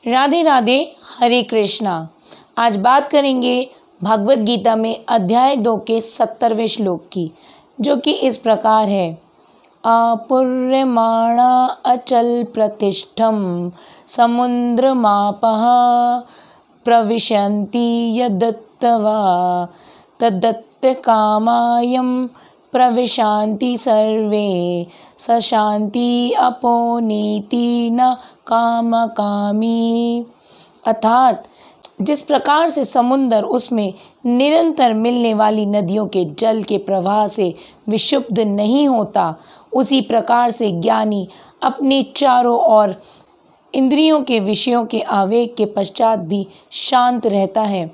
राधे राधे, हरे कृष्णा। आज बात करेंगे भगवत गीता में अध्याय 2 के 70वें श्लोक की, जो कि इस प्रकार है। आपूर्यमाणा अचल प्रतिष्ठम समुद्रमापः प्रविशन्ति यदत्तवा तदत्त कामायं प्रविशान्ति सर्वे स शांति अपोनीति न कामकामी। अर्थात जिस प्रकार से समुद्र उसमें निरंतर मिलने वाली नदियों के जल के प्रवाह से विक्षुब्ध नहीं होता, उसी प्रकार से ज्ञानी अपने चारों ओर इंद्रियों के विषयों के आवेग के पश्चात भी शांत रहता है,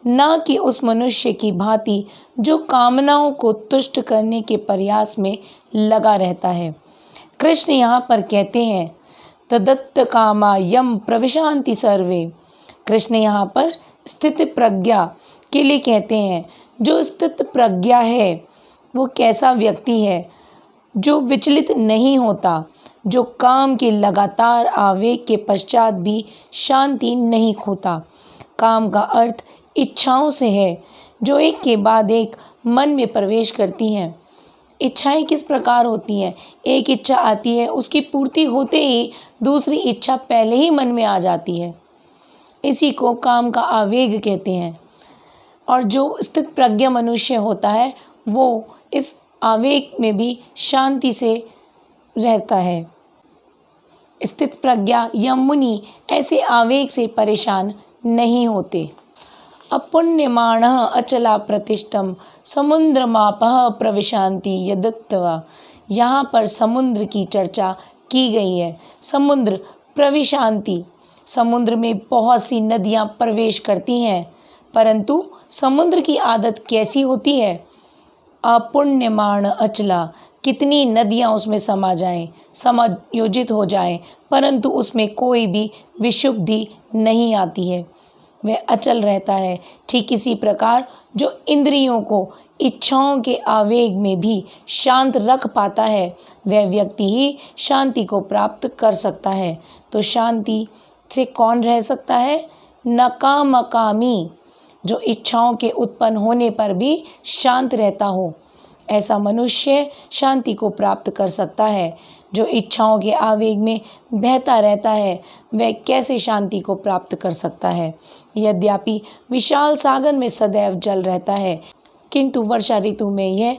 न कि उस मनुष्य की भांति जो कामनाओं को तुष्ट करने के प्रयास में लगा रहता है। कृष्ण यहाँ पर कहते हैं तदत्त कामा यम प्रविशान्ति सर्वे। कृष्ण यहाँ पर स्थित प्रज्ञा के लिए कहते हैं। जो स्थित प्रज्ञा है वो कैसा व्यक्ति है? जो विचलित नहीं होता, जो काम के लगातार आवेग के पश्चात भी शांति नहीं खोता। काम का अर्थ इच्छाओं से है, जो एक के बाद एक मन में प्रवेश करती हैं। इच्छाएं किस प्रकार होती हैं? एक इच्छा आती है, उसकी पूर्ति होते ही दूसरी इच्छा पहले ही मन में आ जाती है। इसी को काम का आवेग कहते हैं। और जो स्थित प्रज्ञ मनुष्य होता है वो इस आवेग में भी शांति से रहता है। स्थित प्रज्ञा या मुनि ऐसे आवेग से परेशान नहीं होते। अपुण्यमाणः अचला प्रतिष्ठम समुद्रमापः प्रविशान्ति यदत्तवा। यहाँ पर समुद्र की चर्चा की गई है। समुद्र प्रविशान्ति, समुद्र में बहुत सी नदियाँ प्रवेश करती हैं, परंतु समुद्र की आदत कैसी होती है? अपुण्यमाण अचला, कितनी नदियाँ उसमें समा जाएं, समायोजित हो जाएं, परंतु उसमें कोई भी विक्षुब्धि नहीं आती है, वह अचल रहता है। ठीक इसी प्रकार जो इंद्रियों को इच्छाओं के आवेग में भी शांत रख पाता है, वह व्यक्ति ही शांति को प्राप्त कर सकता है। तो शांति से कौन रह सकता है? नकामकामी, जो इच्छाओं के उत्पन्न होने पर भी शांत रहता हो, ऐसा मनुष्य शांति को प्राप्त कर सकता है। जो इच्छाओं के आवेग में बहता रहता है, वह कैसे शांति को प्राप्त कर सकता है? यद्यपि विशाल सागर में सदैव जल रहता है, किंतु वर्षा ऋतु में यह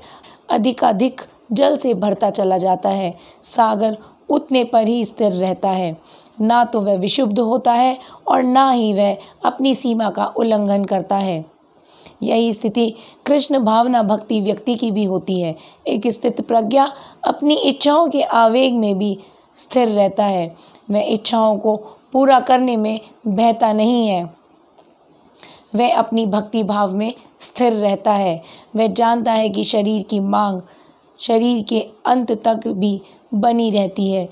अधिकाधिक जल से भरता चला जाता है। सागर उतने पर ही स्थिर रहता है, ना तो वह विक्षुब्ध होता है और ना ही वह अपनी सीमा का उल्लंघन करता है। यही स्थिति कृष्ण भावना भक्ति व्यक्ति की भी होती है। एक स्थित प्रज्ञा अपनी इच्छाओं के आवेग में भी स्थिर रहता है। वह इच्छाओं को पूरा करने में बहता नहीं है, वह अपनी भक्ति भाव में स्थिर रहता है। वह जानता है कि शरीर की मांग शरीर के अंत तक भी बनी रहती है,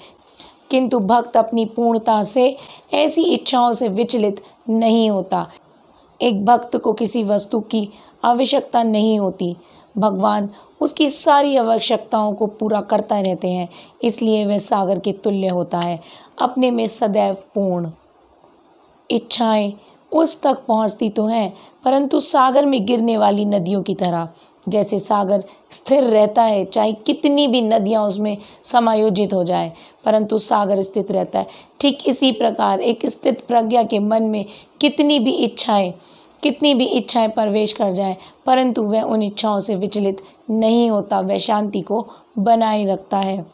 किंतु भक्त अपनी पूर्णता से ऐसी इच्छाओं से विचलित नहीं होता। एक भक्त को किसी वस्तु की आवश्यकता नहीं होती, भगवान उसकी सारी आवश्यकताओं को पूरा करता रहते हैं, इसलिए वह सागर के तुल्य होता है, अपने में सदैव पूर्ण। इच्छाएं उस तक पहुंचती तो हैं, परंतु सागर में गिरने वाली नदियों की तरह। जैसे सागर स्थिर रहता है, चाहे कितनी भी नदियां उसमें समायोजित हो जाए, परंतु सागर स्थित रहता है। ठीक इसी प्रकार एक स्थित प्रज्ञा के मन में कितनी भी इच्छाएं प्रवेश कर जाएं, परंतु वह उन इच्छाओं से विचलित नहीं होता, वह शांति को बनाए रखता है।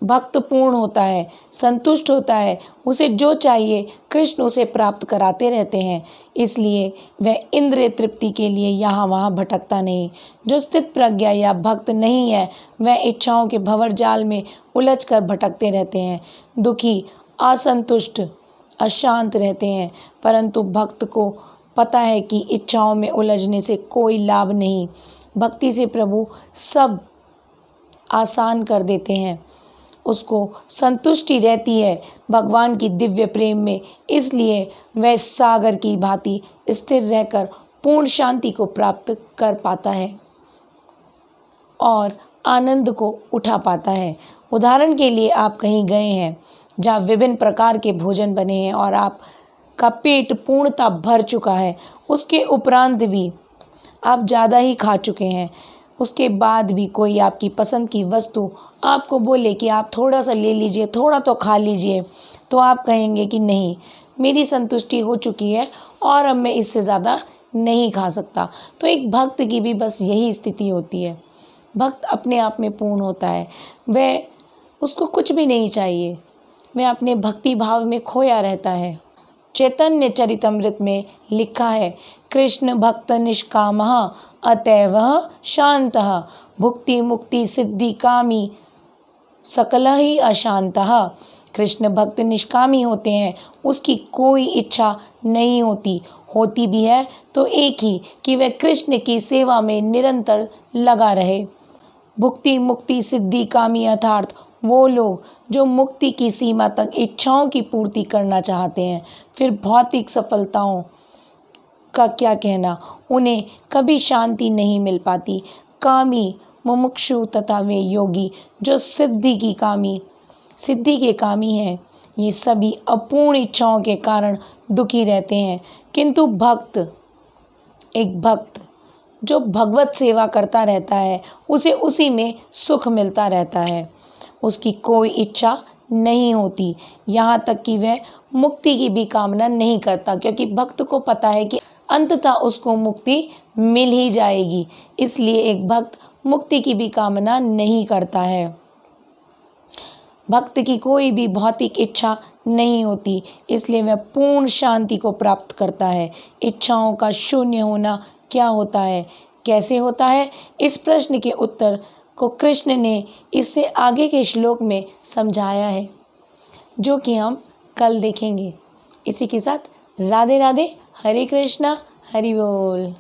भक्त पूर्ण होता है, संतुष्ट होता है, उसे जो चाहिए कृष्ण उसे प्राप्त कराते रहते हैं, इसलिए वह इंद्रिय तृप्ति के लिए यहाँ वहाँ भटकता नहीं। जो स्थित प्रज्ञा या भक्त नहीं है, वह इच्छाओं के भंवर जाल में उलझकर भटकते रहते हैं, दुखी, असंतुष्ट, अशांत रहते हैं। परंतु भक्त को पता है कि इच्छाओं में उलझने से कोई लाभ नहीं। भक्ति से प्रभु सब आसान कर देते हैं, उसको संतुष्टि रहती है भगवान की दिव्य प्रेम में, इसलिए वह सागर की भांति स्थिर रहकर पूर्ण शांति को प्राप्त कर पाता है और आनंद को उठा पाता है। उदाहरण के लिए आप कहीं गए हैं, जहाँ विभिन्न प्रकार के भोजन बने हैं और आपका पेट पूर्णतः भर चुका है, उसके उपरांत भी आप ज़्यादा ही खा चुके हैं, उसके बाद भी कोई आपकी पसंद की वस्तु आपको बोले कि आप थोड़ा सा ले लीजिए, थोड़ा तो खा लीजिए, तो आप कहेंगे कि नहीं, मेरी संतुष्टि हो चुकी है और अब मैं इससे ज़्यादा नहीं खा सकता। तो एक भक्त की भी बस यही स्थिति होती है। भक्त अपने आप में पूर्ण होता है, वह उसको कुछ भी नहीं चाहिए, वह अपने भक्ति भाव में खोया रहता है। चैतन्य चरितमृत में लिखा है, कृष्ण भक्त निष्कामः अतएव शांतः भुक्ति मुक्ति सिद्धि कामी सकल ही अशांतः। कृष्ण भक्त निष्कामी होते हैं, उसकी कोई इच्छा नहीं होती, होती भी है तो एक ही कि वह कृष्ण की सेवा में निरंतर लगा रहे। भुक्ति मुक्ति सिद्धि कामी अर्थात वो लोग जो मुक्ति की सीमा तक इच्छाओं की पूर्ति करना चाहते हैं। फिर भौतिक सफलताओं का क्या कहना, उन्हें कभी शांति नहीं मिल पाती। कामी मुमुक्षु तथा वे योगी जो सिद्धि के कामी हैं, ये सभी अपूर्ण इच्छाओं के कारण दुखी रहते हैं। किंतु एक भक्त जो भगवत सेवा करता रहता है, उसे उसी में सुख मिलता रहता है, उसकी कोई इच्छा नहीं होती, यहाँ तक कि वह मुक्ति की भी कामना नहीं करता, क्योंकि भक्त को पता है कि अंततः उसको मुक्ति मिल ही जाएगी। इसलिए एक भक्त मुक्ति की भी कामना नहीं करता है। भक्त की कोई भी भौतिक इच्छा नहीं होती, इसलिए वह पूर्ण शांति को प्राप्त करता है। इच्छाओं का शून्य होना क्या होता है, कैसे होता है, इस प्रश्न के उत्तर को कृष्ण ने इससे आगे के श्लोक में समझाया है, जो कि हम कल देखेंगे। इसी के साथ राधे राधे, हरे कृष्णा, हरि बोल।